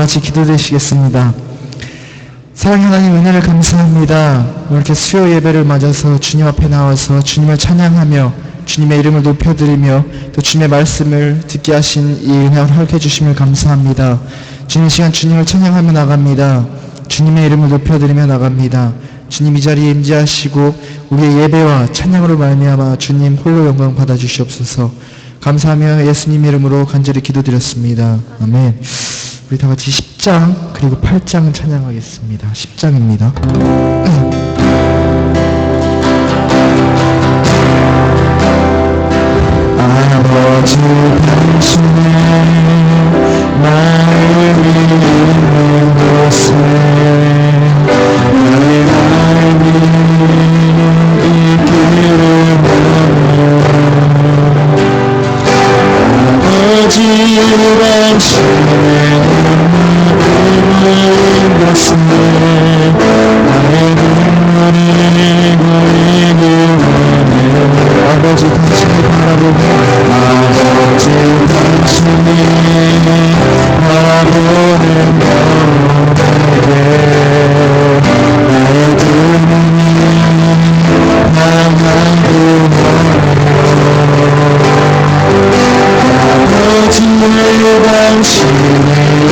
같이 기도드리시겠습니다. 사랑하는 하나님, 은혜를 감사합니다. 오늘 이렇게 수요 예배를 맞아서 주님 앞에 나와서 주님을 찬양하며 주님의 이름을 높여드리며 또 주님의 말씀을 듣게 하신 이 은혜를 허락해 주심을 감사합니다. 주님, 이 시간 주님을 찬양하며 나갑니다. 주님의 이름을 높여드리며 나갑니다. 주님, 이 자리에 임재하시고 우리의 예배와 찬양으로 말미암아 주님 홀로 영광 받아주시옵소서. 감사하며 예수님 이름으로 간절히 기도드렸습니다. 아멘. 우리 다 같이 10장 그리고 8장 찬양하겠습니다. 10장입니다. 아버지 당신의 마음이 있는 곳에 나의 마음이 있기를 원하며 아버지 당신의 있는 곳에 나의 눈물이 고이길 원해 아버지 당신을 바라보고 아버지 당신이 바라보는 너에게 나의 눈물이 향하길 원해 아버지의 당신의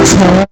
사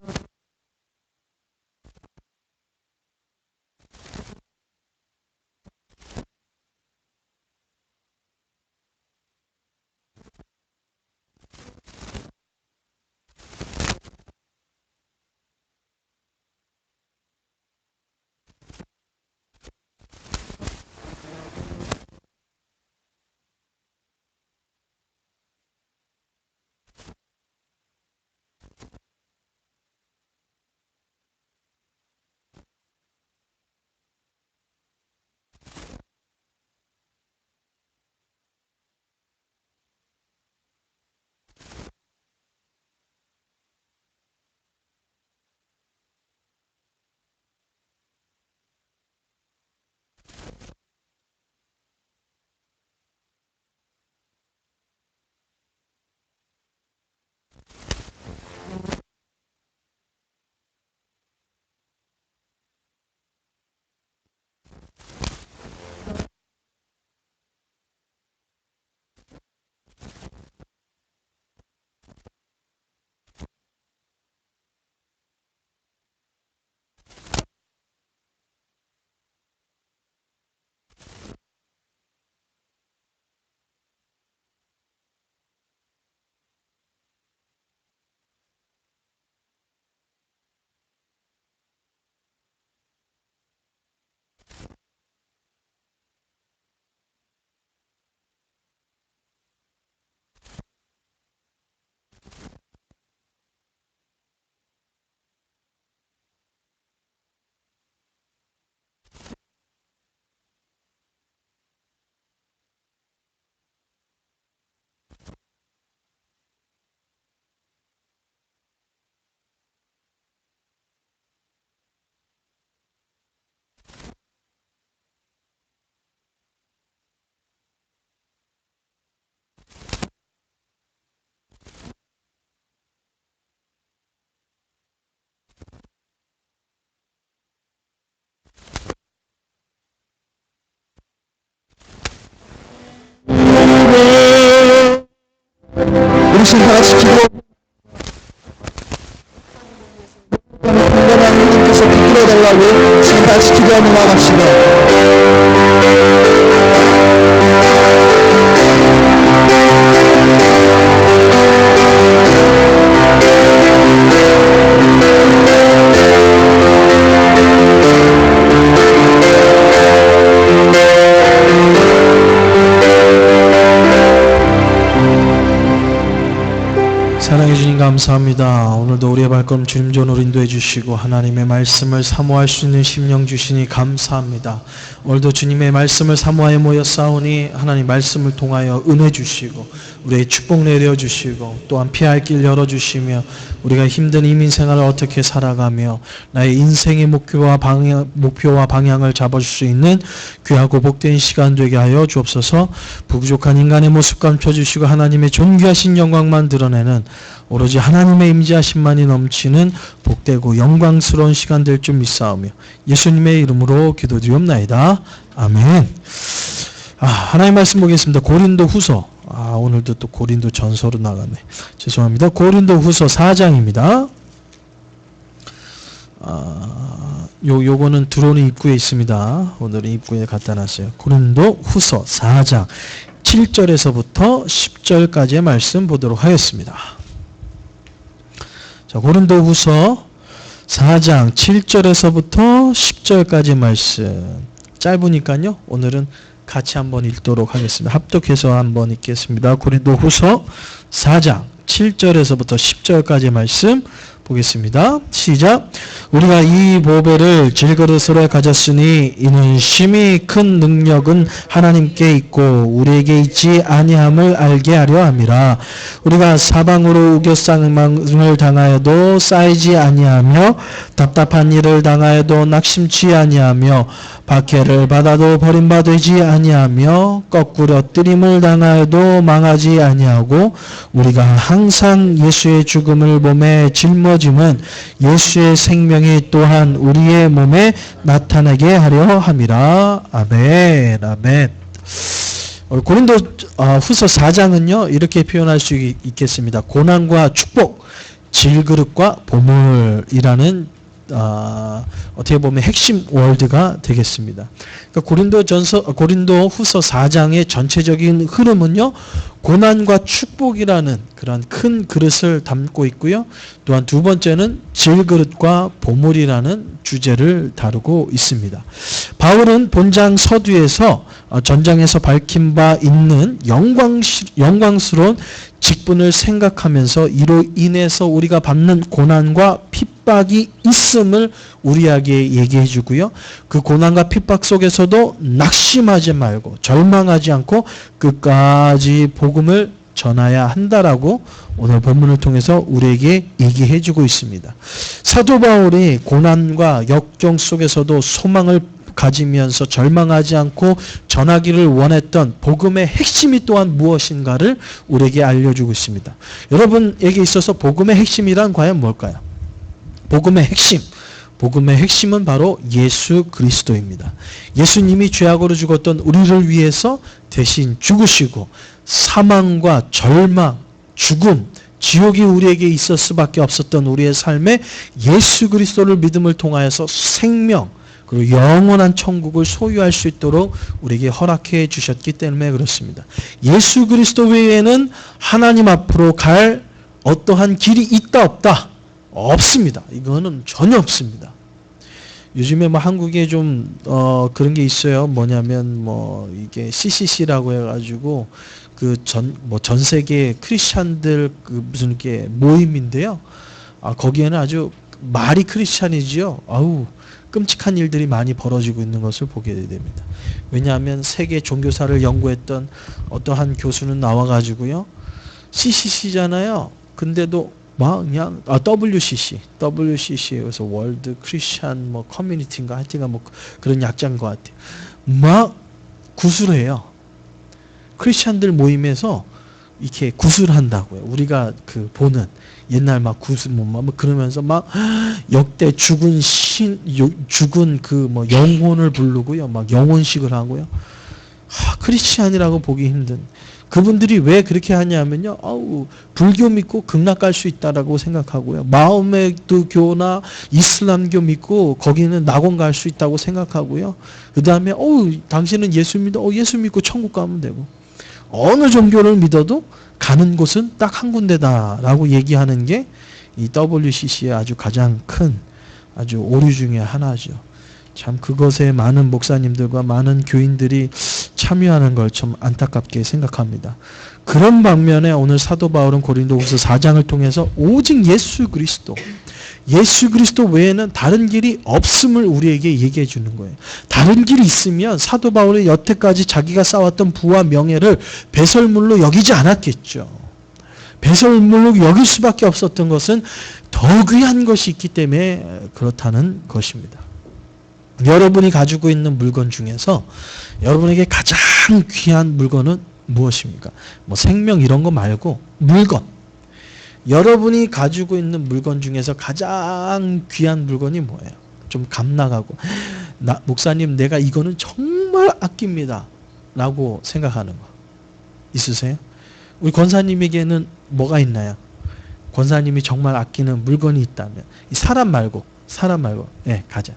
우리 지금 다 같이 기도 하나님께서 붙들어 달라고 지금 다 같이 기도하며 나갑시다. 사랑해 주님 감사합니다. 오늘도 우리의 발걸음 주님 전으로 인도해 주시고 하나님의 말씀을 사모할 수 있는 심령 주시니 감사합니다. 오늘도 주님의 말씀을 사모하여 모여 싸우니 하나님 말씀을 통하여 은혜 주시고 우리의 축복 내려 주시고 또한 피할 길 열어 주시며 우리가 힘든 이민 생활을 어떻게 살아가며 나의 인생의 목표와 방향을 잡아줄 수 있는 귀하고 복된 시간 되게 하여 주옵소서. 부족한 인간의 모습 감춰주시고 하나님의 존귀하신 영광만 드러내는 오로지 하나님의 임재하심만이 넘치는 복되고 영광스러운 시간 될 줄 믿사오며 예수님의 이름으로 기도드리옵나이다. 아멘. 하나님 말씀 보겠습니다. 고린도 후서. 오늘도 또 고린도 전서로 나갔네. 죄송합니다. 고린도 후서 4장입니다. 요거는 들어오는 입구에 있습니다. 오늘은 입구에 갖다 놨어요. 고린도 후서 4장 7절에서부터 10절까지의 말씀 보도록 하겠습니다. 자, 고린도 후서 4장 7절에서부터 10절까지 말씀. 짧으니까요. 오늘은 같이 한번 읽도록 하겠습니다. 합독해서 한번 읽겠습니다. 고린도 후서 4장 7절에서부터 10절까지 말씀 보겠습니다. 시작. 우리가 이 보배를 질그릇으로 가졌으니 이는 심히 큰 능력은 하나님께 있고 우리에게 있지 아니함을 알게 하려 함이라. 우리가 사방으로 우겨싸움을 당하여도 쌓이지 아니하며 답답한 일을 당하여도 낙심치 아니하며 박해를 받아도 버림받지 아니하며 거꾸로 뜨림을 당하여도 망하지 아니하고 우리가 항상 예수의 죽음을 몸에 짊어짐은 예수의 생명이 또한 우리의 몸에 나타나게 하려 함이라. 아멘. 아멘. 고린도 후서 4장은요 이렇게 표현할 수 있겠습니다. 고난과 축복, 질그릇과 보물이라는 어떻게 보면 핵심 월드가 되겠습니다. 그러니까 고린도후서 4장의 전체적인 흐름은요, 고난과 축복이라는 그런 큰 그릇을 담고 있고요. 또한 두 번째는 질그릇과 보물이라는 주제를 다루고 있습니다. 바울은 본장 서두에서 전장에서 밝힌 바 있는 영광스러운 직분을 생각하면서 이로 인해서 우리가 받는 고난과 핍박이 있음을 우리에게 얘기해 주고요. 그 고난과 핍박 속에서도 낙심하지 말고 절망하지 않고 끝까지 복음을 전해야 한다라고 오늘 본문을 통해서 우리에게 얘기해 주고 있습니다. 사도 바울이 고난과 역경 속에서도 소망을 가지면서 절망하지 않고 전하기를 원했던 복음의 핵심이 또한 무엇인가를 우리에게 알려주고 있습니다. 여러분에게 있어서 복음의 핵심이란 과연 뭘까요? 복음의 핵심은 바로 예수 그리스도입니다. 예수님이 죄악으로 죽었던 우리를 위해서 대신 죽으시고 사망과 절망, 죽음, 지옥이 우리에게 있을 수밖에 없었던 우리의 삶에 예수 그리스도를 믿음을 통하여서 생명, 그리고 영원한 천국을 소유할 수 있도록 우리에게 허락해 주셨기 때문에 그렇습니다. 예수 그리스도 외에는 하나님 앞으로 갈 어떠한 길이 있다 없다? 없습니다. 이거는 전혀 없습니다. 요즘에 뭐 한국에 좀 그런 게 있어요. 뭐냐면 이게 CCC라고 해가지고 그 전 세계 크리스찬들 그 무슨 이렇게 모임인데요. 거기에는 아주 말이 크리스찬이지요. 아우 끔찍한 일들이 많이 벌어지고 있는 것을 보게 됩니다. 왜냐하면 세계 종교사를 연구했던 어떠한 교수는 나와가지고요. CCC잖아요. 근데도 막 그냥 WCC에서 월드 크리스찬 뭐 커뮤니티인가 하여튼가 뭐 그런 약자인 것 같아요. 막 구술해요. 크리스찬들 모임에서 이렇게 구술한다고요. 우리가 그 보는 옛날 막 구술 뭐 그러면서 막 역대 죽은 그 뭐 영혼을 부르고요. 막 영혼식을 하고요. 크리스찬이라고 보기 힘든. 그분들이 왜 그렇게 하냐면요. 불교 믿고 극락 갈 수 있다라고 생각하고요. 마호메트교나 이슬람교 믿고 거기는 낙원 갈 수 있다고 생각하고요. 그 다음에 당신은 예수 믿어. 예수 믿고 천국 가면 되고. 어느 종교를 믿어도 가는 곳은 딱 한 군데다라고 얘기하는 게 이 WCC의 아주 가장 큰 아주 오류 중에 하나죠. 참 그것에 많은 목사님들과 많은 교인들이 참여하는 걸 좀 안타깝게 생각합니다. 그런 방면에 오늘 사도 바울은 고린도후서 4장을 통해서 오직 예수 그리스도 외에는 다른 길이 없음을 우리에게 얘기해 주는 거예요. 다른 길이 있으면 사도 바울이 여태까지 자기가 쌓았던 부와 명예를 배설물로 여기지 않았겠죠. 배설물로 여길 수밖에 없었던 것은 더 귀한 것이 있기 때문에 그렇다는 것입니다. 여러분이 가지고 있는 물건 중에서 여러분에게 가장 귀한 물건은 무엇입니까? 뭐 생명 이런 거 말고 물건. 여러분이 가지고 있는 물건 중에서 가장 귀한 물건이 뭐예요? 좀 감나가고 목사님 내가 이거는 정말 아낍니다 라고 생각하는 거 있으세요? 우리 권사님에게는 뭐가 있나요? 권사님이 정말 아끼는 물건이 있다면 사람 말고 가자.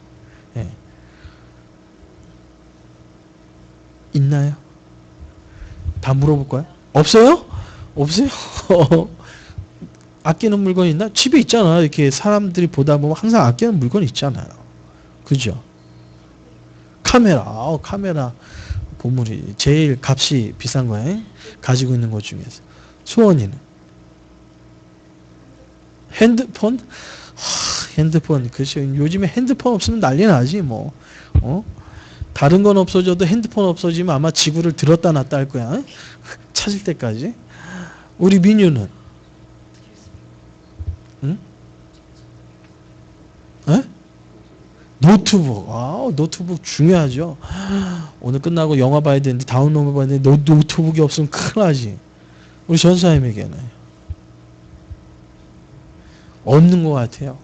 있나요? 다 물어볼 거야? 없어요? 없어요? 아끼는 물건 있나? 집에 있잖아. 이렇게 사람들이 보다 보면 항상 아끼는 물건 있잖아요. 그죠? 카메라 보물이 제일 값이 비싼 거예요. 가지고 있는 것 중에서. 수원이는 핸드폰? 핸드폰 그렇죠. 요즘에 핸드폰 없으면 난리 나지 뭐. 다른 건 없어져도 핸드폰 없어지면 아마 지구를 들었다 놨다 할 거야. 찾을 때까지. 우리 민유는? 응? 노트북. 노트북 중요하죠. 오늘 끝나고 영화 봐야 되는데 다운로드 봐야 되는데 노트북이 없으면 큰일 나지. 우리 전사님에게는 없는 것 같아요.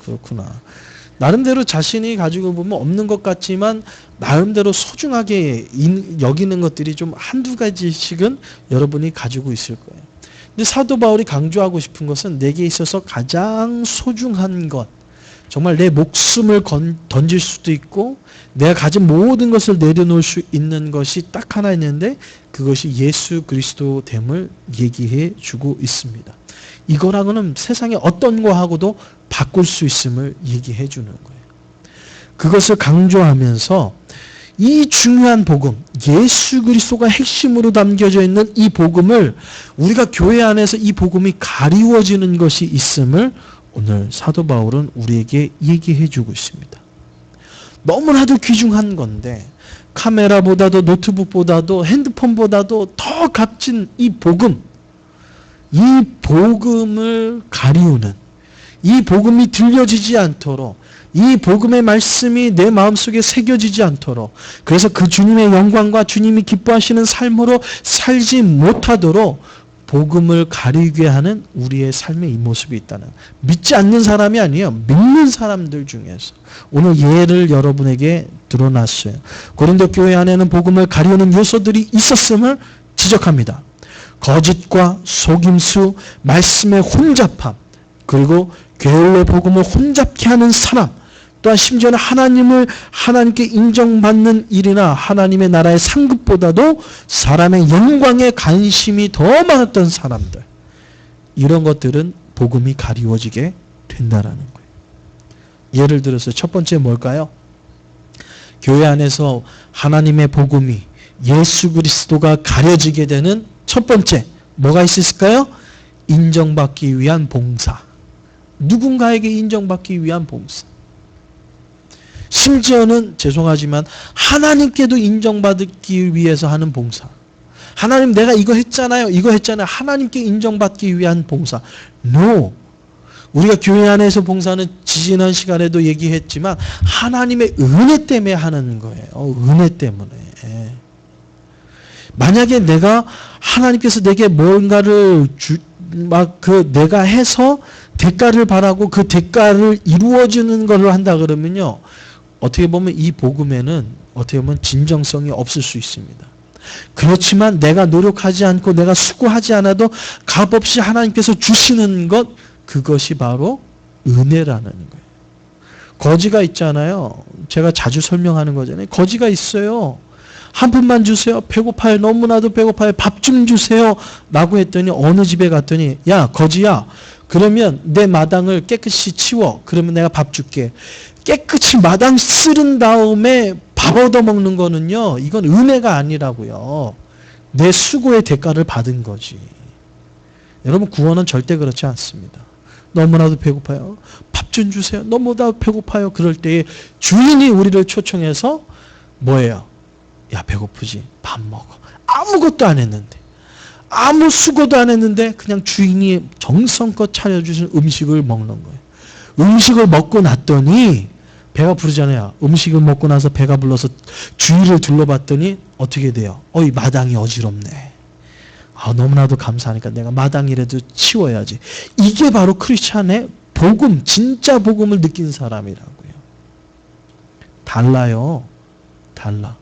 그렇구나. 나름대로 자신이 가지고 보면 없는 것 같지만 나름대로 소중하게 여기는 것들이 좀 한두 가지씩은 여러분이 가지고 있을 거예요. 근데 사도 바울이 강조하고 싶은 것은 내게 있어서 가장 소중한 것, 정말 내 목숨을 던질 수도 있고 내가 가진 모든 것을 내려놓을 수 있는 것이 딱 하나 있는데 그것이 예수 그리스도 됨을 얘기해 주고 있습니다. 이거랑은 세상의 어떤 거하고도 바꿀 수 있음을 얘기해 주는 거예요. 그것을 강조하면서 이 중요한 복음, 예수 그리스도가 핵심으로 담겨져 있는 이 복음을 우리가 교회 안에서 이 복음이 가리워지는 것이 있음을 오늘 사도 바울은 우리에게 얘기해 주고 있습니다. 너무나도 귀중한 건데 카메라보다도 노트북보다도 핸드폰보다도 더 값진 이 복음, 이 복음을 가리우는, 이 복음이 들려지지 않도록, 이 복음의 말씀이 내 마음속에 새겨지지 않도록, 그래서 그 주님의 영광과 주님이 기뻐하시는 삶으로 살지 못하도록 복음을 가리게 하는 우리의 삶의 이 모습이 있다는, 믿지 않는 사람이 아니에요. 믿는 사람들 중에서 오늘 예를 여러분에게 드러났어요. 고린도 교회 안에는 복음을 가리우는 요소들이 있었음을 지적합니다. 거짓과 속임수, 말씀의 혼잡함, 그리고 게을러 복음을 혼잡케 하는 사람, 또한 심지어는 하나님께 인정받는 일이나 하나님의 나라의 상급보다도 사람의 영광에 관심이 더 많았던 사람들, 이런 것들은 복음이 가리워지게 된다라는 거예요. 예를 들어서 첫 번째 뭘까요? 교회 안에서 하나님의 복음이, 예수 그리스도가 가려지게 되는 첫 번째 뭐가 있을까요? 인정받기 위한 봉사. 누군가에게 인정받기 위한 봉사. 심지어는 죄송하지만 하나님께도 인정받기 위해서 하는 봉사. 하나님 내가 이거 했잖아요. 하나님께 인정받기 위한 봉사. No. 우리가 교회 안에서 봉사는 지난 시간에도 얘기했지만 하나님의 은혜 때문에 하는 거예요. 은혜 때문에. 만약에 내가 하나님께서 내게 뭔가를 내가 해서 대가를 바라고 그 대가를 이루어주는 것을 한다 그러면요, 어떻게 보면 이 복음에는 어떻게 보면 진정성이 없을 수 있습니다. 그렇지만 내가 노력하지 않고 내가 수고하지 않아도 값없이 하나님께서 주시는 것, 그것이 바로 은혜라는 거예요. 거지가 있잖아요. 제가 자주 설명하는 거잖아요. 거지가 있어요. 한 푼만 주세요. 배고파요. 너무나도 배고파요. 밥 좀 주세요. 라고 했더니 어느 집에 갔더니, 야 거지야, 그러면 내 마당을 깨끗이 치워. 그러면 내가 밥 줄게. 깨끗이 마당 쓸은 다음에 밥 얻어먹는 거는요, 이건 은혜가 아니라고요. 내 수고의 대가를 받은 거지. 여러분, 구원은 절대 그렇지 않습니다. 너무나도 배고파요. 밥 좀 주세요. 너무나도 배고파요. 그럴 때에 주인이 우리를 초청해서 뭐예요? 야, 배고프지? 밥 먹어. 아무것도 안 했는데, 아무 수고도 안 했는데 그냥 주인이 정성껏 차려주신 음식을 먹는 거예요. 음식을 먹고 났더니 배가 부르잖아요. 음식을 먹고 나서 배가 불러서 주위를 둘러봤더니 어떻게 돼요? 이 마당이 어지럽네. 너무나도 감사하니까 내가 마당이라도 치워야지. 이게 바로 크리스찬의 복음, 진짜 복음을 느낀 사람이라고요. 달라요. 달라.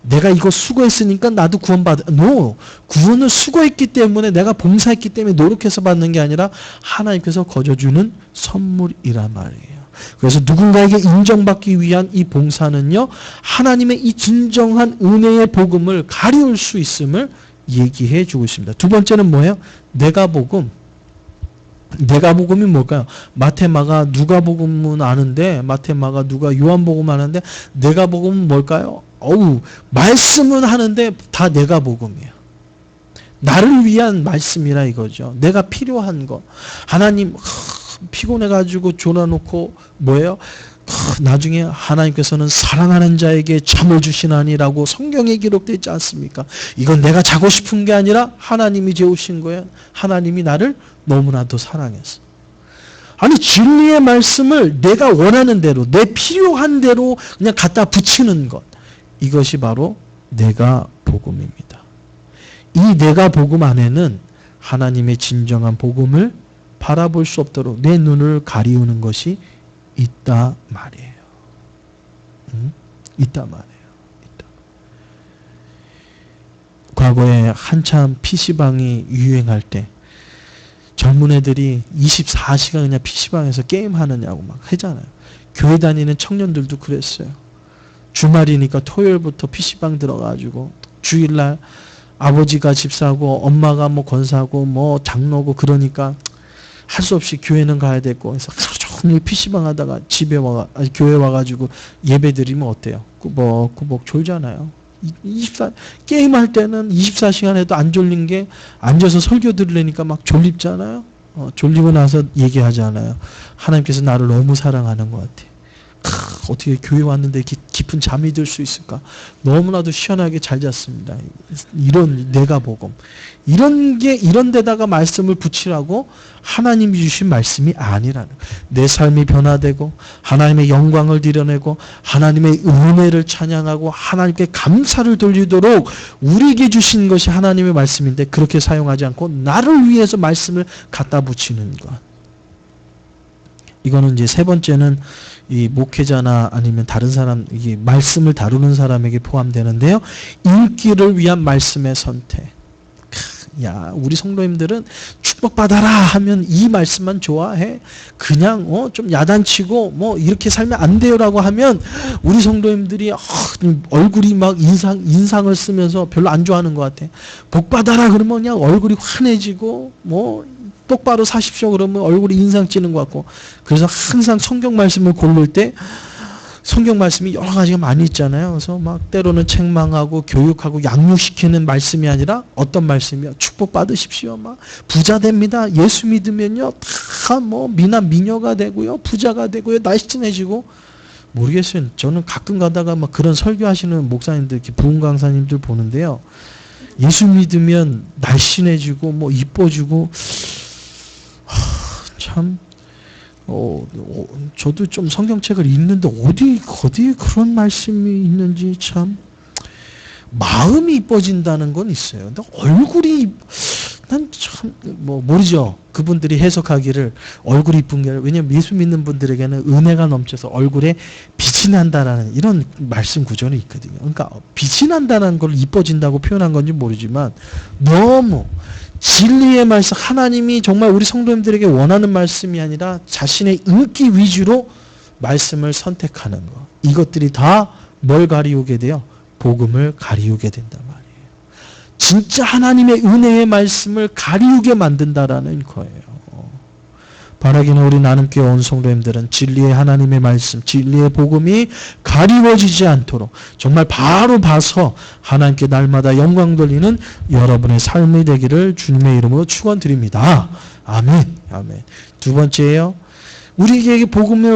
내가 이거 수고했으니까 나도 구원받아. No. 구원을 수고했기 때문에, 내가 봉사했기 때문에 노력해서 받는 게 아니라 하나님께서 거저주는 선물이란 말이에요. 그래서 누군가에게 인정받기 위한 이 봉사는요, 하나님의 이 진정한 은혜의 복음을 가리울 수 있음을 얘기해 주고 있습니다. 두 번째는 뭐예요? 내가 복음. 내가 복음이 뭘까요? 마태마가 누가복음은 아는데, 마태마가 누가 요한복음 아는데, 내가 복음은 뭘까요? 말씀은 하는데 다 내가 복음이에요. 나를 위한 말씀이라 이거죠. 내가 필요한 거. 하나님 피곤해가지고 졸아놓고 뭐예요? 나중에 하나님께서는 사랑하는 자에게 잠을 주시나니라고 성경에 기록되어 있지 않습니까? 이건 내가 자고 싶은 게 아니라 하나님이 재우신 거예요. 하나님이 나를 너무나도 사랑했어. 아니, 진리의 말씀을 내가 원하는 대로, 내 필요한 대로 그냥 갖다 붙이는 것, 이것이 바로 내가 복음입니다. 이 내가 복음 안에는 하나님의 진정한 복음을 바라볼 수 없도록 내 눈을 가리우는 것이 있다 말이에요. 있다 말이에요. 있다. 과거에 한참 PC방이 유행할 때 젊은 애들이 24시간 그냥 PC방에서 게임하느냐고 막 하잖아요. 교회 다니는 청년들도 그랬어요. 주말이니까 토요일부터 PC방 들어가지고 주일날 아버지가 집사고 엄마가 뭐 권사고 뭐 장로고 그러니까 할 수 없이 교회는 가야 되고 그래서 하루 종일 PC방 하다가 집에 교회 와가지고 예배 드리면 어때요? 꾸벅꾸벅 졸잖아요. 게임할 때는 24시간 해도 안 졸린 게 앉아서 설교 들으려니까 막 졸립잖아요. 졸리고 나서 얘기하잖아요. 하나님께서 나를 너무 사랑하는 것 같아. 어떻게 교회 왔는데 이렇게 깊은 잠이 들 수 있을까? 너무나도 시원하게 잘 잤습니다. 이런 내가 복음. 이런 데다가 말씀을 붙이라고 하나님이 주신 말씀이 아니라는 거예요. 내 삶이 변화되고 하나님의 영광을 드러내고 하나님의 은혜를 찬양하고 하나님께 감사를 돌리도록 우리에게 주신 것이 하나님의 말씀인데 그렇게 사용하지 않고 나를 위해서 말씀을 갖다 붙이는 것. 이거는 이제 세 번째는 이 목회자나 아니면 다른 사람, 이 말씀을 다루는 사람에게 포함되는데요. 인기를 위한 말씀의 선택. 야, 우리 성도님들은 축복받아라 하면 이 말씀만 좋아해. 그냥 좀 야단치고 뭐 이렇게 살면 안 돼요라고 하면 우리 성도님들이 얼굴이 막 인상을 쓰면서 별로 안 좋아하는 것 같아. 복받아라 그러면 그냥 얼굴이 환해지고 뭐 똑바로 사십시오 그러면 얼굴이 인상 찌는 것 같고. 그래서 항상 성경 말씀을 고를 때 성경 말씀이 여러 가지가 많이 있잖아요. 그래서 막 때로는 책망하고 교육하고 양육시키는 말씀이 아니라 어떤 말씀이요? 축복 받으십시오. 막 부자 됩니다. 예수 믿으면요 다 뭐 미남 미녀가 되고요, 부자가 되고요, 날씬해지고. 모르겠어요. 저는 가끔 가다가 막 그런 설교하시는 목사님들, 이렇게 부흥 강사님들 보는데요. 예수 믿으면 날씬해지고 뭐 이뻐지고. 참. 저도 좀 성경책을 읽는데 어디에 그런 말씀이 있는지 참. 마음이 이뻐진다는 건 있어요. 근데 얼굴이 난 참 모르죠. 그분들이 해석하기를 얼굴이 이쁜 게 아니라, 왜냐면 예수 믿는 분들에게는 은혜가 넘쳐서 얼굴에 빛이 난다라는 이런 말씀 구절이 있거든요. 그러니까 빛이 난다는 걸 이뻐진다고 표현한 건지 모르지만 너무 진리의 말씀, 하나님이 정말 우리 성도님들에게 원하는 말씀이 아니라 자신의 인기 위주로 말씀을 선택하는 것. 이것들이 다 뭘 가리우게 돼요? 복음을 가리우게 된단 말이에요. 진짜 하나님의 은혜의 말씀을 가리우게 만든다라는 거예요. 바라기는 우리 나눔교회 온 성도님들은 진리의 하나님의 말씀, 진리의 복음이 가리워지지 않도록 정말 바로 봐서 하나님께 날마다 영광 돌리는 여러분의 삶이 되기를 주님의 이름으로 축원드립니다. 아멘. 아멘. 두 번째예요. 우리에게 복음이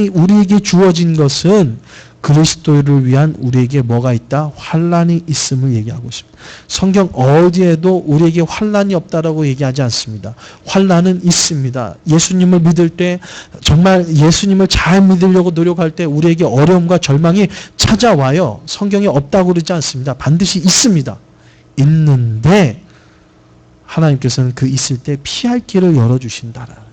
우리에게 주어진 것은 그리스도를 위한 우리에게 뭐가 있다? 환난이 있음을 얘기하고 있습니다. 성경 어디에도 우리에게 환난이 없다라고 얘기하지 않습니다. 환난은 있습니다. 예수님을 믿을 때, 정말 예수님을 잘 믿으려고 노력할 때 우리에게 어려움과 절망이 찾아와요. 성경에 없다고 그러지 않습니다. 반드시 있습니다. 있는데 하나님께서는 그 있을 때 피할 길을 열어주신다라는 거예요.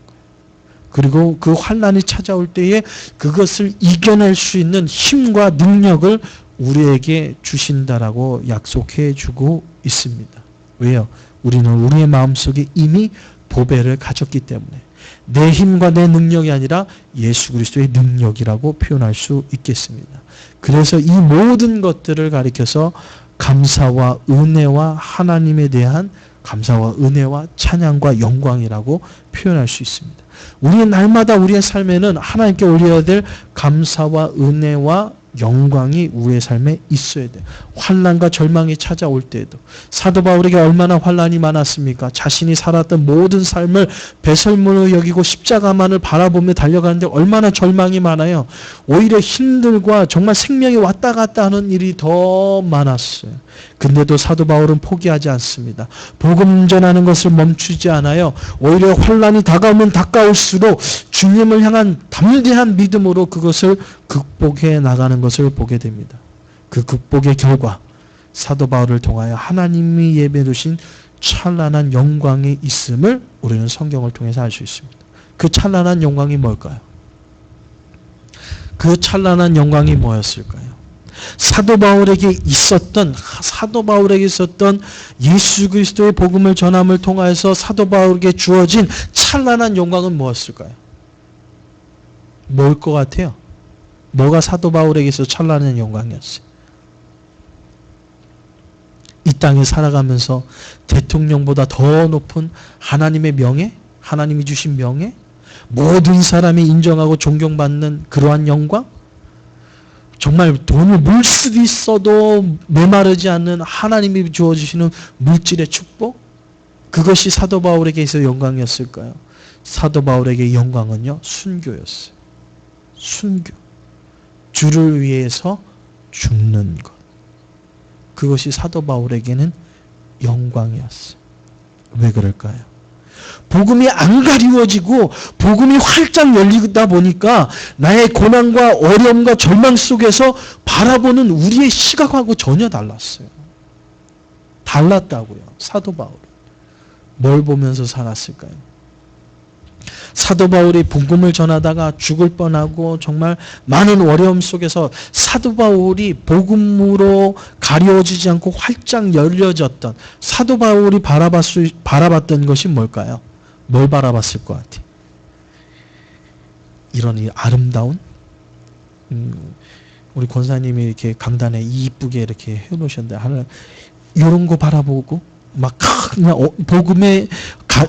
그리고 그 환난이 찾아올 때에 그것을 이겨낼 수 있는 힘과 능력을 우리에게 주신다라고 약속해 주고 있습니다. 왜요? 우리는 우리의 마음속에 이미 보배를 가졌기 때문에 내 힘과 내 능력이 아니라 예수 그리스도의 능력이라고 표현할 수 있겠습니다. 그래서 이 모든 것들을 가리켜서 감사와 은혜와 하나님에 대한 감사와 은혜와 찬양과 영광이라고 표현할 수 있습니다. 우리의 날마다 우리의 삶에는 하나님께 올려야 될 감사와 은혜와 영광이 우리의 삶에 있어야 돼요. 환난과 절망이 찾아올 때에도 사도 바울에게 얼마나 환난이 많았습니까? 자신이 살았던 모든 삶을 배설물로 여기고 십자가만을 바라보며 달려가는데 얼마나 절망이 많아요. 오히려 힘들과 정말 생명이 왔다 갔다 하는 일이 더 많았어요. 근데도 사도 바울은 포기하지 않습니다. 복음 전하는 것을 멈추지 않아요. 오히려 환난이 다가오면 다가올수록 주님을 향한 담대한 믿음으로 그것을 극복해 나가는 것을 보게 됩니다. 그 극복의 결과 사도 바울을 통하여 하나님이 예배주신 찬란한 영광이 있음을 우리는 성경을 통해서 알 수 있습니다. 그 찬란한 영광이 뭘까요? 그 찬란한 영광이 뭐였을까요? 사도 바울에게 있었던 예수 그리스도의 복음을 전함을 통하여서 사도 바울에게 주어진 찬란한 영광은 무엇일까요? 뭘 것 같아요? 뭐가 사도 바울에게서 찬란한 영광이었어요? 이 땅에 살아가면서 대통령보다 더 높은 하나님의 명예, 하나님이 주신 명예, 모든 사람이 인정하고 존경받는 그러한 영광, 정말 돈을 물쓰기 써도 메마르지 않는 하나님이 주어주시는 물질의 축복, 그것이 사도 바울에게 있어 영광이었을까요? 사도 바울에게 영광은요, 순교였어요. 순교. 주를 위해서 죽는 것. 그것이 사도 바울에게는 영광이었어요. 왜 그럴까요? 복음이 안 가리워지고 복음이 활짝 열리다 보니까 나의 고난과 어려움과 절망 속에서 바라보는 우리의 시각하고 전혀 달랐어요. 달랐다고요. 사도 바울은. 뭘 보면서 살았을까요? 사도 바울이 복음을 전하다가 죽을 뻔하고 정말 많은 어려움 속에서 사도 바울이 복음으로 가려지지 않고 활짝 열려졌던, 사도 바울이 바라봤던 것이 뭘까요? 뭘 바라봤을 것 같아요? 이런 이 아름다운, 우리 권사님이 이렇게 강단에 이쁘게 이렇게 해놓으셨는데 하나 이런 거 바라보고 막 그냥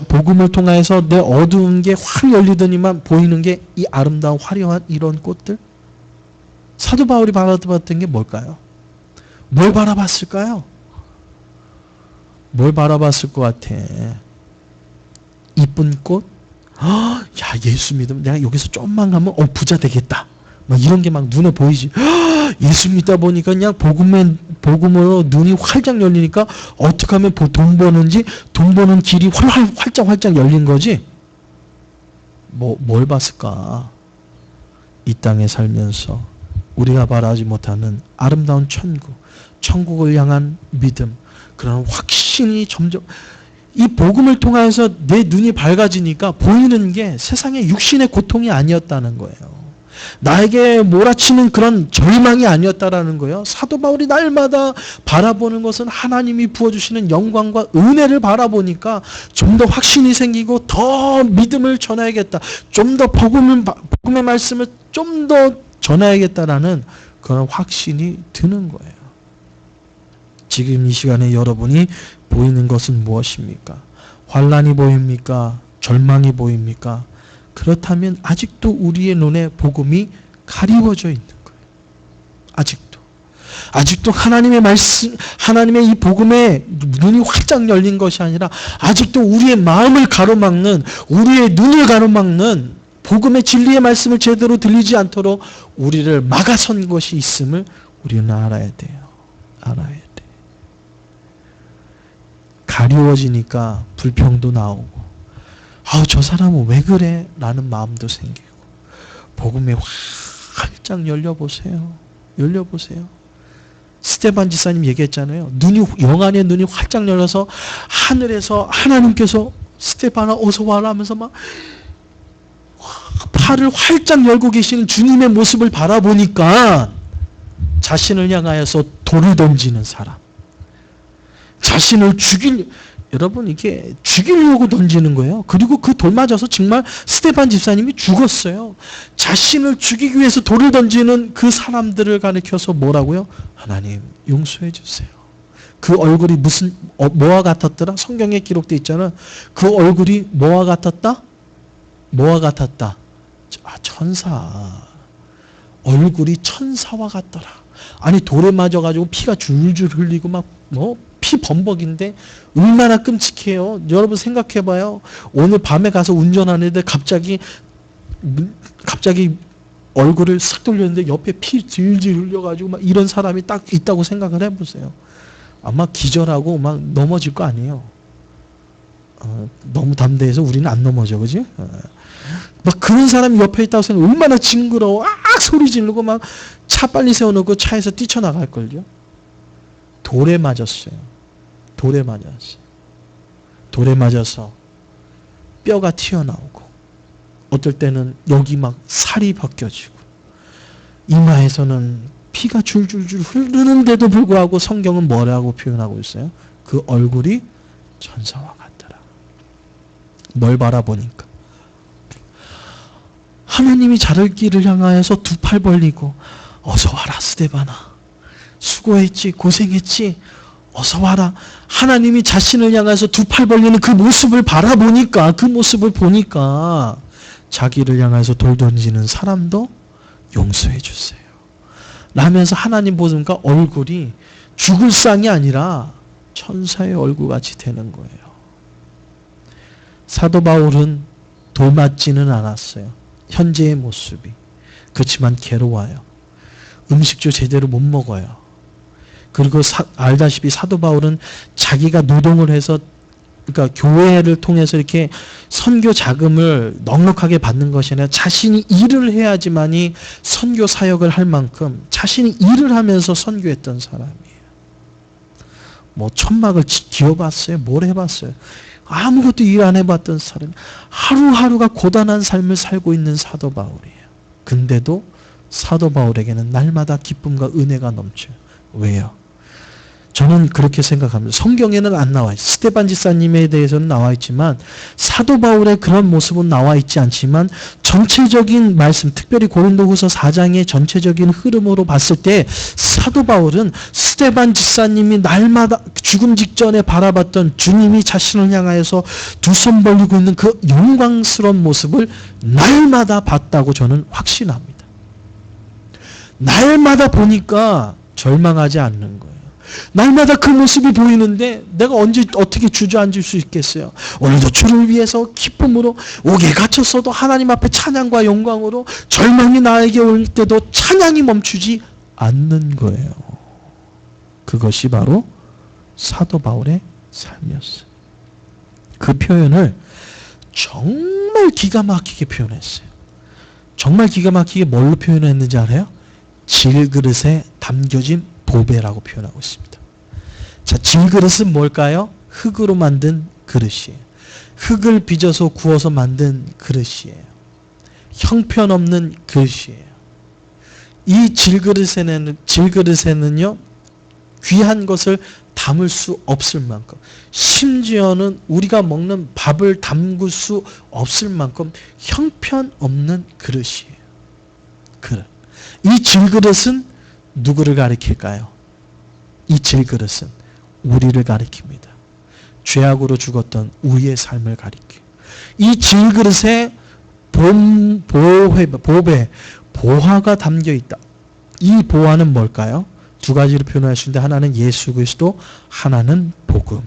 복음을 통해서 내 어두운 게 확 열리더니만 보이는 게 이 아름다운 화려한 이런 꽃들. 사도 바울이 바라봤던 게 뭘까요? 뭘 바라봤을까요? 뭘 바라봤을 것 같아? 이쁜 꽃? 야, 예수 믿으면 내가 여기서 조금만 가면 부자 되겠다. 막 이런 게 막 눈에 보이지. 예수 믿다 보니까 그냥 복음으로 눈이 활짝 열리니까 어떻게 하면 돈 버는 길이 활짝 열린 거지. 뭘 봤을까? 이 땅에 살면서 우리가 바라지 못하는 아름다운 천국을 향한 믿음, 그런 확신이 점점, 이 복음을 통해서 내 눈이 밝아지니까 보이는 게 세상의 육신의 고통이 아니었다는 거예요. 나에게 몰아치는 그런 절망이 아니었다라는 거예요. 사도 바울이 날마다 바라보는 것은 하나님이 부어주시는 영광과 은혜를 바라보니까 좀 더 확신이 생기고 더 믿음을 전해야겠다. 좀 더 복음의 말씀을 좀 더 전해야겠다라는 그런 확신이 드는 거예요. 지금 이 시간에 여러분이 보이는 것은 무엇입니까? 환난이 보입니까? 절망이 보입니까? 그렇다면 아직도 우리의 눈에 복음이 가리워져 있는 거예요. 아직도 하나님의 말씀, 하나님의 이 복음에 눈이 활짝 열린 것이 아니라 아직도 우리의 마음을 가로막는, 우리의 눈을 가로막는 복음의 진리의 말씀을 제대로 들리지 않도록 우리를 막아선 것이 있음을 우리는 알아야 돼요. 가리워지니까 불평도 나오고, 저 사람은 왜 그래? 라는 마음도 생기고, 복음에 활짝 열려보세요. 스테반 지사님 얘기했잖아요. 영안의 눈이 활짝 열려서 하늘에서 하나님께서 스테반아 어서 와라 하면서 막 팔을 활짝 열고 계시는 주님의 모습을 바라보니까 자신을 향하여서 돌을 던지는 사람, 자신을 여러분 이게 죽이려고 던지는 거예요. 그리고 그 돌 맞아서 정말 스테반 집사님이 죽었어요. 자신을 죽이기 위해서 돌을 던지는 그 사람들을 가리켜서 뭐라고요? 하나님 용서해 주세요. 그 얼굴이 뭐와 같았더라? 성경에 기록되어 있잖아. 그 얼굴이 뭐와 같았다? 천사. 얼굴이 천사와 같더라. 아니 돌에 맞아가지고 피가 줄줄 흘리고 막 피 범벅인데 얼마나 끔찍해요. 여러분 생각해봐요. 오늘 밤에 가서 운전하는데 갑자기 얼굴을 싹 돌렸는데 옆에 피 질질 흘려가지고 막 이런 사람이 딱 있다고 생각을 해보세요. 아마 기절하고 막 넘어질 거 아니에요. 너무 담대해서 우리는 안 넘어져, 그지? 막 그런 사람이 옆에 있다고 생각하면 얼마나 징그러워. 소리 지르고 막 차 빨리 세워놓고 차에서 뛰쳐나갈걸요. 돌에 맞았어요. 돌에 맞아서 뼈가 튀어나오고, 어떨 때는 여기 막 살이 벗겨지고, 이마에서는 피가 줄줄줄 흐르는데도 불구하고 성경은 뭐라고 표현하고 있어요? 그 얼굴이 천사와 같더라. 뭘 바라보니까? 하나님이 자르기를 향하여서 두 팔 벌리고 어서 와라 스데반아. 수고했지, 고생했지, 어서 와라. 하나님이 자신을 향해서 두 팔 벌리는 그 모습을 바라보니까, 그 모습을 보니까 자기를 향해서 돌 던지는 사람도 용서해 주세요 라면서 하나님 보니까 얼굴이 죽을 상이 아니라 천사의 얼굴같이 되는 거예요. 사도 바울은 돌맞지는 않았어요. 현재의 모습이. 그렇지만 괴로워요. 음식도 제대로 못 먹어요. 그리고 알다시피 사도 바울은 자기가 노동을 해서, 그러니까 교회를 통해서 이렇게 선교 자금을 넉넉하게 받는 것이 아니라 자신이 일을 해야지만이 선교 사역을 할 만큼 자신이 일을 하면서 선교했던 사람이에요. 뭐 천막을 기어봤어요? 뭘 해봤어요? 아무것도 일 안 해봤던 사람이 하루하루가 고단한 삶을 살고 있는 사도 바울이에요. 근데도 사도 바울에게는 날마다 기쁨과 은혜가 넘쳐요. 왜요? 저는 그렇게 생각합니다. 성경에는 안 나와 있어요. 스데반 집사님에 대해서는 나와 있지만 사도 바울의 그런 모습은 나와 있지 않지만 전체적인 말씀, 특별히 고린도후서 4장의 전체적인 흐름으로 봤을 때 사도 바울은 스데반 집사님이 날마다 죽음 직전에 바라봤던 주님이 자신을 향하여서 두 손 벌리고 있는 그 영광스러운 모습을 날마다 봤다고 저는 확신합니다. 날마다 보니까 절망하지 않는 거예요. 날마다 그 모습이 보이는데 내가 언제 어떻게 주저앉을 수 있겠어요? 오늘도 주를 위해서 기쁨으로 옥에 갇혔어도 하나님 앞에 찬양과 영광으로 절망이 나에게 올 때도 찬양이 멈추지 않는 거예요. 그것이 바로 사도 바울의 삶이었어요. 그 표현을 정말 기가 막히게 표현했어요. 정말 기가 막히게 뭘로 표현했는지 알아요? 질그릇에 담겨진 보배라고 표현하고 있습니다. 자, 질그릇은 뭘까요? 흙으로 만든 그릇이에요. 흙을 빚어서 구워서 만든 그릇이에요. 형편없는 그릇이에요. 이 질그릇에는요, 귀한 것을 담을 수 없을 만큼, 심지어는 우리가 먹는 밥을 담글 수 없을 만큼 형편없는 그릇이에요. 그릇. 이 질그릇은 누구를 가리킬까요? 이 질그릇은 우리를 가리킵니다. 죄악으로 죽었던 우리의 삶을 가리켜요. 이 질그릇에 보배, 보화가 담겨 있다. 이 보화는 뭘까요? 두 가지로 표현할 수 있는데 하나는 예수 그리스도, 하나는 복음.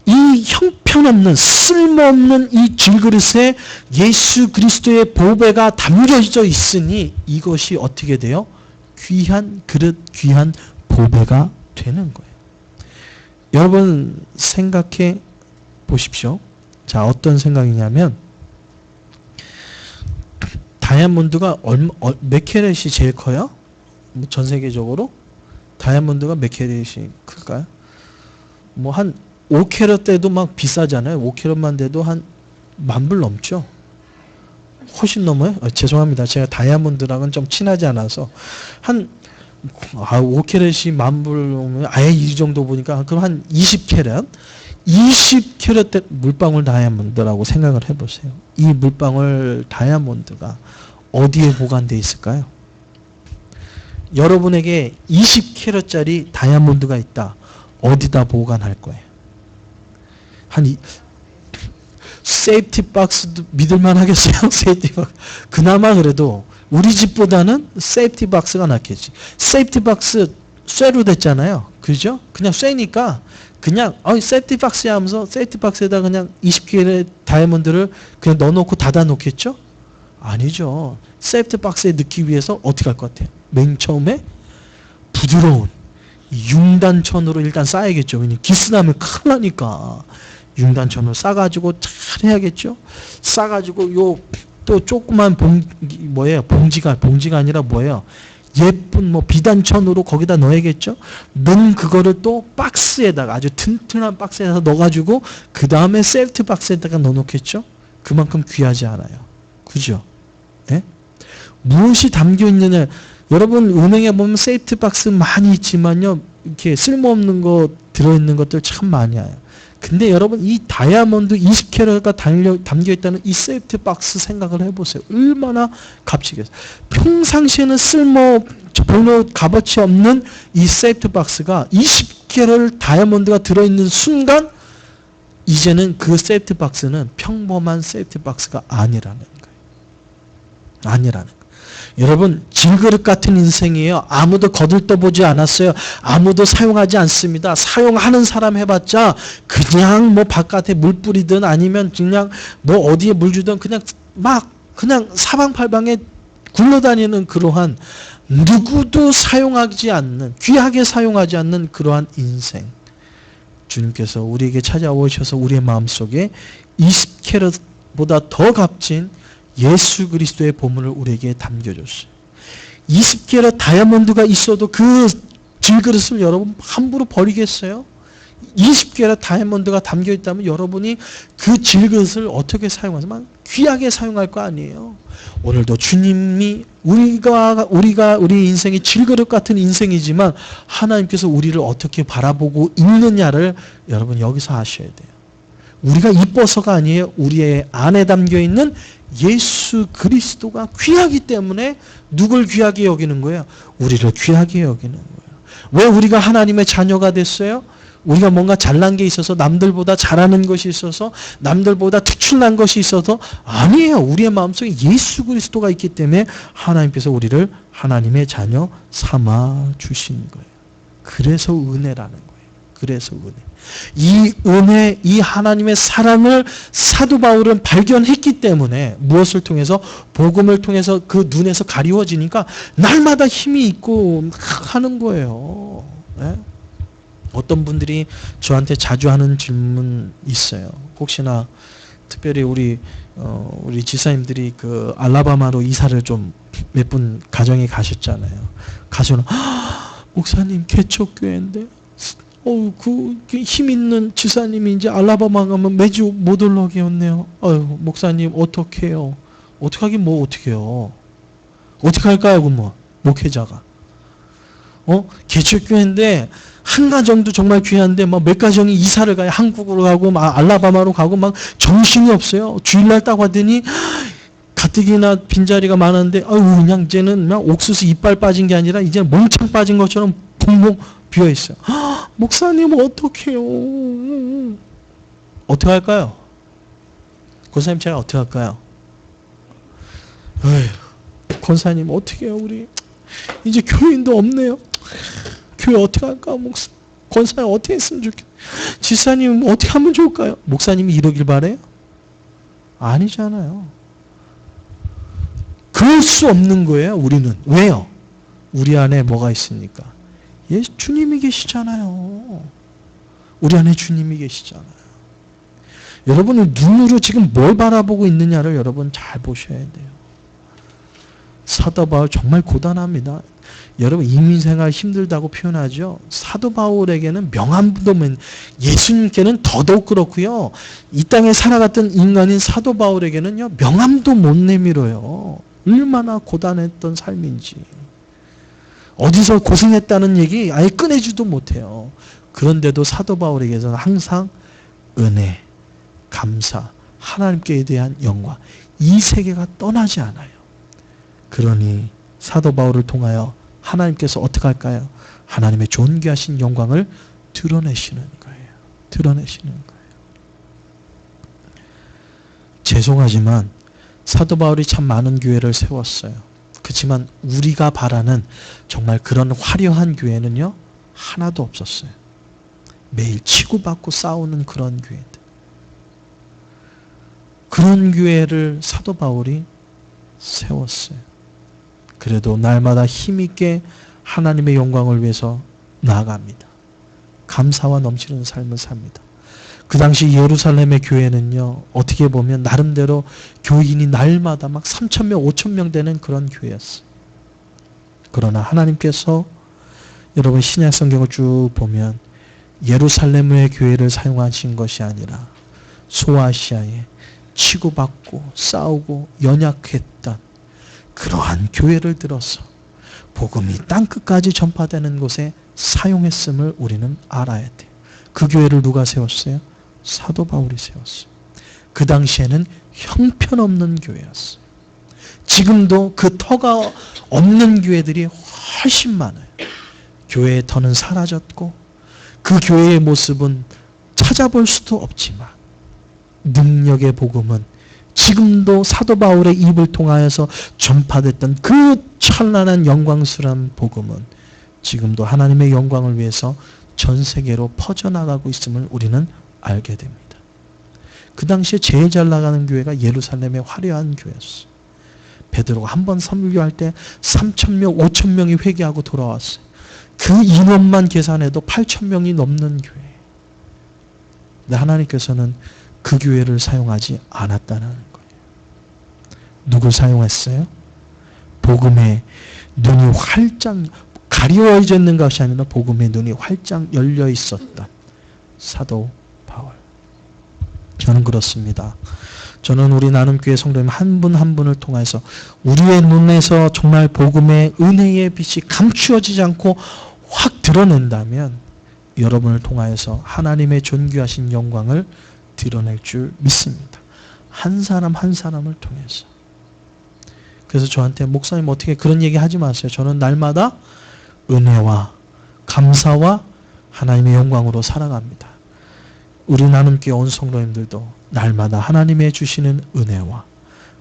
이 형편없는 쓸모없는 이 질그릇에 예수 그리스도의 보배가 담겨져 있으니 이것이 어떻게 돼요? 귀한 그릇, 귀한 보배가 되는 거예요. 여러분 생각해 보십시오. 자, 어떤 생각이냐면 다이아몬드가 몇 캐럿이 제일 커요? 전 세계적으로? 다이아몬드가 몇 캐럿이 클까요? 뭐 한 5캐럿 돼도 막 비싸잖아요. 5캐럿만 돼도 한 10,000불 넘죠. 훨씬 넘어요? 죄송합니다. 제가 다이아몬드랑은 좀 친하지 않아서 5캐럿이 10,000불 아예 이 정도 보니까 그럼 한 20캐럿 20캐럿 대 물방울 다이아몬드라고 생각을 해보세요. 이 물방울 다이아몬드가 어디에 보관되어 있을까요? 여러분에게 20캐럿짜리 다이아몬드가 있다. 어디다 보관할 거예요? 세이프티 박스도 믿을만 하겠어요? 세이프티 박스. 그나마 그래도 우리 집보다는 세이프티 박스가 낫겠지. 세이프티 박스 쇠로 됐잖아요. 그죠? 그냥 쇠니까 그냥 세이프티 박스야 하면서 세이프티 박스에다 그냥 20개의 다이아몬드를 그냥 넣어놓고 닫아 놓겠죠? 아니죠. 세이프티 박스에 넣기 위해서 어떻게 할 것 같아요? 맨 처음에 부드러운 융단천으로 일단 쌓아야겠죠. 왜냐면 기스나면 큰일 나니까. 융단천으로 싸가지고 잘 해야겠죠. 싸가지고 또 조그만 봉지가 아니라 뭐예요? 예쁜 비단천으로 거기다 넣어야겠죠. 넣은 그거를 또 박스에다가 아주 튼튼한 박스에다 넣어가지고 그 다음에 세이프티 박스에다가 넣어놓겠죠. 그만큼 귀하지 않아요. 그죠? 예? 무엇이 담겨 있느냐? 여러분 은행에 보면 세이프티 박스 많이 있지만요, 이렇게 쓸모없는 거 들어있는 것들 참 많이 와요. 근데 여러분 이 다이아몬드 20캐럿가 담겨있다는 이 세이프티 박스 생각을 해보세요. 얼마나 값지겠어요. 평상시에는 별로 값어치 없는 이 세이프티 박스가 20캐럿 다이아몬드가 들어있는 순간 이제는 그 세이프티 박스는 평범한 세이프티 박스가 아니라는 거예요. 아니라는 거예요. 여러분 질그릇 같은 인생이에요. 아무도 거들떠보지 않았어요. 아무도 사용하지 않습니다. 사용하는 사람 해봤자 그냥 뭐 바깥에 물 뿌리든 아니면 그냥 뭐 어디에 물 주든 그냥 사방팔방에 굴러다니는 그러한 누구도 사용하지 않는, 귀하게 사용하지 않는 그러한 인생. 주님께서 우리에게 찾아오셔서 우리의 마음속에 20캐럿보다 더 값진 예수 그리스도의 보물을 우리에게 담겨줬어요. 20캐럿 다이아몬드가 있어도 그 질그릇을 여러분 함부로 버리겠어요? 20캐럿 다이아몬드가 담겨있다면 여러분이 그 질그릇을 어떻게 사용하지만 귀하게 사용할 거 아니에요. 오늘도 주님이 우리 인생이 질그릇 같은 인생이지만 하나님께서 우리를 어떻게 바라보고 있느냐를 여러분 여기서 아셔야 돼요. 우리가 이뻐서가 아니에요. 우리의 안에 담겨있는 예수 그리스도가 귀하기 때문에 누굴 귀하게 여기는 거예요? 우리를 귀하게 여기는 거예요. 왜 우리가 하나님의 자녀가 됐어요? 우리가 뭔가 잘난 게 있어서, 남들보다 잘하는 것이 있어서, 남들보다 특출난 것이 있어서 아니에요. 우리의 마음속에 예수 그리스도가 있기 때문에 하나님께서 우리를 하나님의 자녀 삼아 주신 거예요. 그래서 은혜라는 거예요. 그래서 은혜. 이 은혜, 이 하나님의 사랑을 사도 바울은 발견했기 때문에 무엇을 통해서? 복음을 통해서 그 눈에서 가리워지니까 날마다 힘이 있고 하는 거예요. 네? 어떤 분들이 저한테 자주 하는 질문 있어요. 혹시나 특별히 우리 지사님들이 그 알라바마로 이사를 좀 몇 분 가정에 가셨잖아요. 가서는 목사님 개척교회인데 그 힘 있는 지사님이 이제 알라바마 가면 매주 못 올라오게 했네요. 목사님 어떡해요? 어떻게 하긴 뭐 어떡해요? 어떻게 할까요? 그 목회자가 개척교회인데 한 가정도 정말 귀한데 몇 가정이 이사를 가요. 한국으로 가고 알라바마로 가고 정신이 없어요. 주일날 딱 왔더니 가뜩이나 빈자리가 많았는데 그냥 이제는 옥수수 이빨 빠진 게 아니라 이제 멍청 빠진 것처럼 붕붕 비어 있어요. 목사님 어떡해요? 어떻게 할까요? 권사님 제가 어떻게 할까요? 권사님 어떻게 해요? 우리 이제 교인도 없네요. 교회 어떻게 할까? 권사님 어떻게 했으면 좋겠어요? 지사님 어떻게 하면 좋을까요? 목사님이 이러길 바래요? 아니잖아요. 그럴 수 없는 거예요. 우리는. 왜요? 우리 안에 뭐가 있습니까? 주님이 계시잖아요. 우리 안에 주님이 계시잖아요. 여러분은 눈으로 지금 뭘 바라보고 있느냐를 여러분 잘 보셔야 돼요. 사도 바울 정말 고단합니다. 여러분 이민생활 힘들다고 표현하죠. 사도 바울에게는 명함도 예수님께는 더더욱 그렇고요. 이 땅에 살아갔던 인간인 사도 바울에게는요 명함도 못 내밀어요. 얼마나 고단했던 삶인지. 어디서 고생했다는 얘기 아예 꺼내지도 못해요. 그런데도 사도 바울에게서는 항상 은혜, 감사, 하나님께 대한 영광 이 세계가 떠나지 않아요. 그러니 사도 바울을 통하여 하나님께서 어떻게 할까요? 하나님의 존귀하신 영광을 드러내시는 거예요. 드러내시는 거예요. 죄송하지만 사도 바울이 참 많은 교회를 세웠어요. 그렇지만 우리가 바라는 정말 그런 화려한 교회는요 하나도 없었어요. 매일 치고받고 싸우는 그런 교회들. 그런 교회를 사도 바울이 세웠어요. 그래도 날마다 힘있게 하나님의 영광을 위해서 나아갑니다. 감사와 넘치는 삶을 삽니다. 그 당시 예루살렘의 교회는요 어떻게 보면 나름대로 교인이 날마다 3,000명 5,000명 되는 그런 교회였어요. 그러나 하나님께서 여러분 신약 성경을 쭉 보면 예루살렘의 교회를 사용하신 것이 아니라 소아시아에 치고받고 싸우고 연약했던 그러한 교회를 들어서 복음이 땅끝까지 전파되는 곳에 사용했음을 우리는 알아야 돼요. 그 교회를 누가 세웠어요? 사도 바울이 세웠어요. 그 당시에는 형편없는 교회였어요. 지금도 그 터가 없는 교회들이 훨씬 많아요. 교회의 터는 사라졌고 그 교회의 모습은 찾아볼 수도 없지만 능력의 복음은 지금도 사도 바울의 입을 통하여서 전파됐던 그 찬란한 영광스러운 복음은 지금도 하나님의 영광을 위해서 전 세계로 퍼져나가고 있음을 우리는 알게 됩니다. 그 당시에 제일 잘 나가는 교회가 예루살렘의 화려한 교회였어요. 베드로가 한 번 선교할 때 3,000명, 5,000명이 회개하고 돌아왔어요. 그 인원만 계산해도 8,000명이 넘는 교회. 근데 하나님께서는 그 교회를 사용하지 않았다는 거예요. 누굴 사용했어요? 복음의 눈이 활짝 가리워져 있는 것이 아니라 복음의 눈이 활짝 열려 있었던 사도 바울. 저는 그렇습니다. 저는 우리 나눔교회 성도님 한 분 한 분을 통해서 우리의 눈에서 정말 복음의 은혜의 빛이 감추어지지 않고 확 드러낸다면 여러분을 통하여서 하나님의 존귀하신 영광을 드러낼 줄 믿습니다. 한 사람 한 사람을 통해서. 그래서 저한테 목사님 어떻게 그런 얘기 하지 마세요. 저는 날마다 은혜와 감사와 하나님의 영광으로 살아갑니다. 우리 나눔교회 온 성도님들도 날마다 하나님의 주시는 은혜와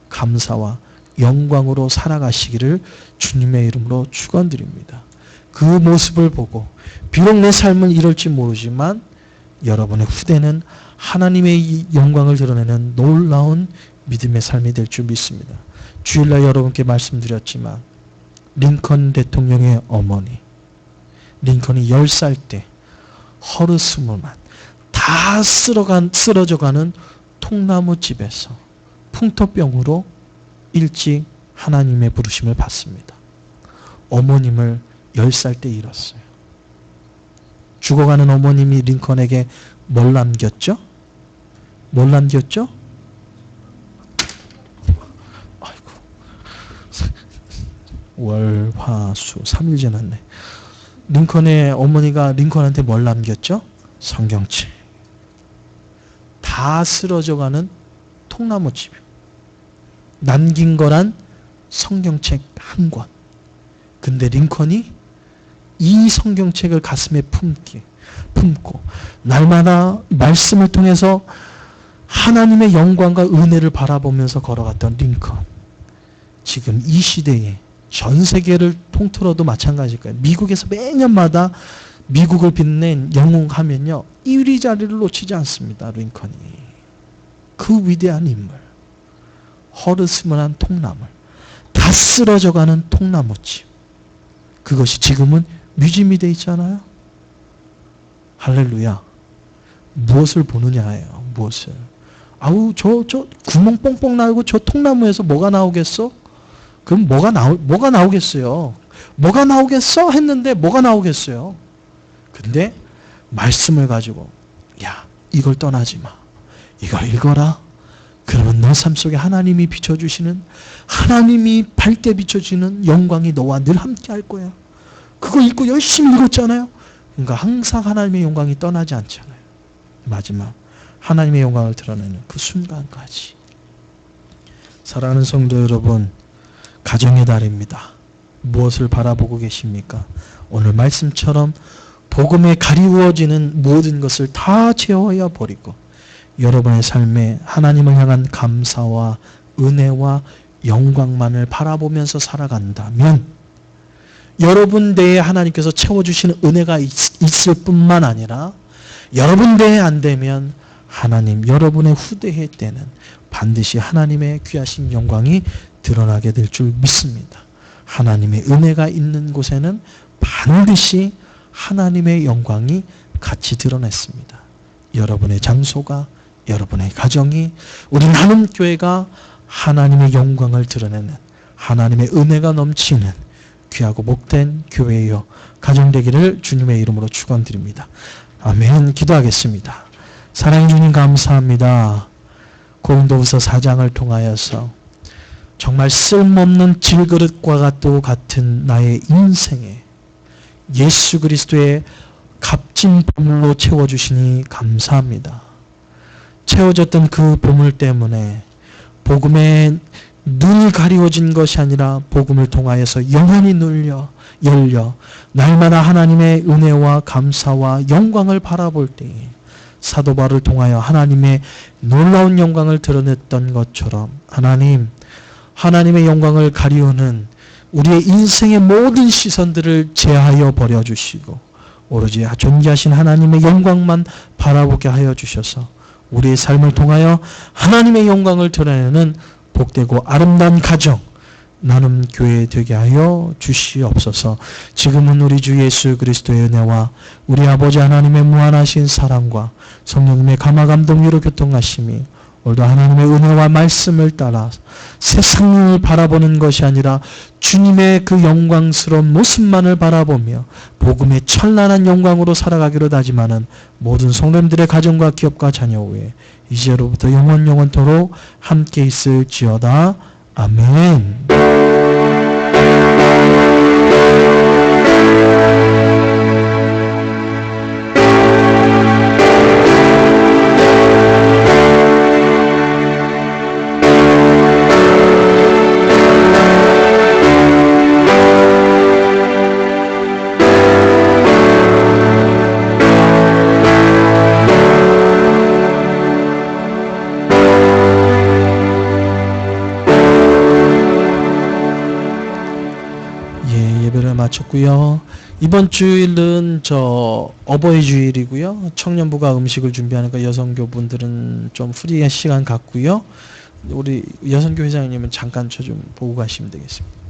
감사와 영광으로 살아가시기를 주님의 이름으로 축원드립니다. 그 모습을 보고 비록 내 삶은 이럴지 모르지만 여러분의 후대는 하나님의 영광을 드러내는 놀라운 믿음의 삶이 될 줄 믿습니다. 주일날 여러분께 말씀드렸지만 링컨 대통령의 어머니, 링컨이 10살 때 허르스물만 다 쓰러져가는 통나무집에서 풍토병으로 일찍 하나님의 부르심을 받습니다. 어머님을 10살 때 잃었어요. 죽어가는 어머님이 링컨에게 뭘 남겼죠? 뭘 남겼죠? 아이고. 월, 화, 수 3일 지났네. 링컨의 어머니가 링컨한테 뭘 남겼죠? 성경책. 다 쓰러져가는 통나무집. 남긴 거란 성경책 한 권. 근데 링컨이 이 성경책을 가슴에 품고 날마다 말씀을 통해서 하나님의 영광과 은혜를 바라보면서 걸어갔던 링컨. 지금 이 시대에 전 세계를 통틀어도 마찬가지일 거예요. 미국에서 매년마다 미국을 빛낸 영웅하면요 1위 자리를 놓치지 않습니다. 링컨이. 그 위대한 인물. 허르스물한 통나물. 다 쓰러져가는 통나무집. 그것이 지금은 뮤지엄이 돼 있잖아요. 할렐루야. 무엇을 보느냐예요. 무엇을. 아우 저 구멍 뽕뽕 나고 저 통나무에서 뭐가 나오겠어? 그럼 뭐가 나오겠어요? 뭐가 나오겠어? 했는데 뭐가 나오겠어요? 근데 말씀을 가지고 야 이걸 떠나지 마. 이걸 읽어라. 그러면 너 삶 속에 하나님이 비춰주시는 하나님이 밝게 비춰주는 영광이 너와 늘 함께 할 거야. 그거 읽고 열심히 읽었잖아요. 그러니까 항상 하나님의 영광이 떠나지 않잖아요. 마지막 하나님의 영광을 드러내는 그 순간까지. 사랑하는 성도 여러분, 가정의 달입니다. 무엇을 바라보고 계십니까? 오늘 말씀처럼 복음에 가리워지는 모든 것을 다 채워야 버리고 여러분의 삶에 하나님을 향한 감사와 은혜와 영광만을 바라보면서 살아간다면 여러분 대에 하나님께서 채워주시는 은혜가 있을 뿐만 아니라 여러분 대에 안 되면 하나님 여러분의 후대의 때는 반드시 하나님의 귀하신 영광이 드러나게 될 줄 믿습니다. 하나님의 은혜가 있는 곳에는 반드시 하나님의 영광이 같이 드러냈습니다. 여러분의 장소가 여러분의 가정이 우리 나눔교회가 하나님의 영광을 드러내는 하나님의 은혜가 넘치는 귀하고 복된 교회여 가정 되기를 주님의 이름으로 축원드립니다. 아멘. 기도하겠습니다. 사랑해 주님 감사합니다. 고린도후서 4장을 통하여서 정말 쓸모없는 질그릇과 같은 나의 인생에 예수 그리스도의 값진 보물로 채워주시니 감사합니다. 채워졌던 그 보물 때문에 복음의 눈이 가리워진 것이 아니라 복음을 통하여서 영혼이 열려 날마다 하나님의 은혜와 감사와 영광을 바라볼 때에 사도 바울을 통하여 하나님의 놀라운 영광을 드러냈던 것처럼 하나님의 영광을 가리우는 우리의 인생의 모든 시선들을 제하여 버려주시고 오로지 존귀하신 하나님의 영광만 바라보게 하여 주셔서 우리의 삶을 통하여 하나님의 영광을 드러내는 복되고 아름다운 가정, 나눔 교회 되게 하여 주시옵소서. 지금은 우리 주 예수 그리스도의 은혜와 우리 아버지 하나님의 무한하신 사랑과 성령님의 감화 감동 위로 교통하심이 오늘도 하나님의 은혜와 말씀을 따라 세상을 바라보는 것이 아니라 주님의 그 영광스러운 모습만을 바라보며 복음의 찬란한 영광으로 살아가기로 다짐하는 모든 성도님들의 가정과 기업과 자녀 후에 이제로부터 영원토록 함께 있을지어다. 아멘. 예배를 마쳤고요. 이번 주일은 어버이 주일이고요. 청년부가 음식을 준비하니까 여성교분들은 좀 프리한 시간 갖고요. 우리 여성교 회장님은 잠깐 저 좀 보고 가시면 되겠습니다.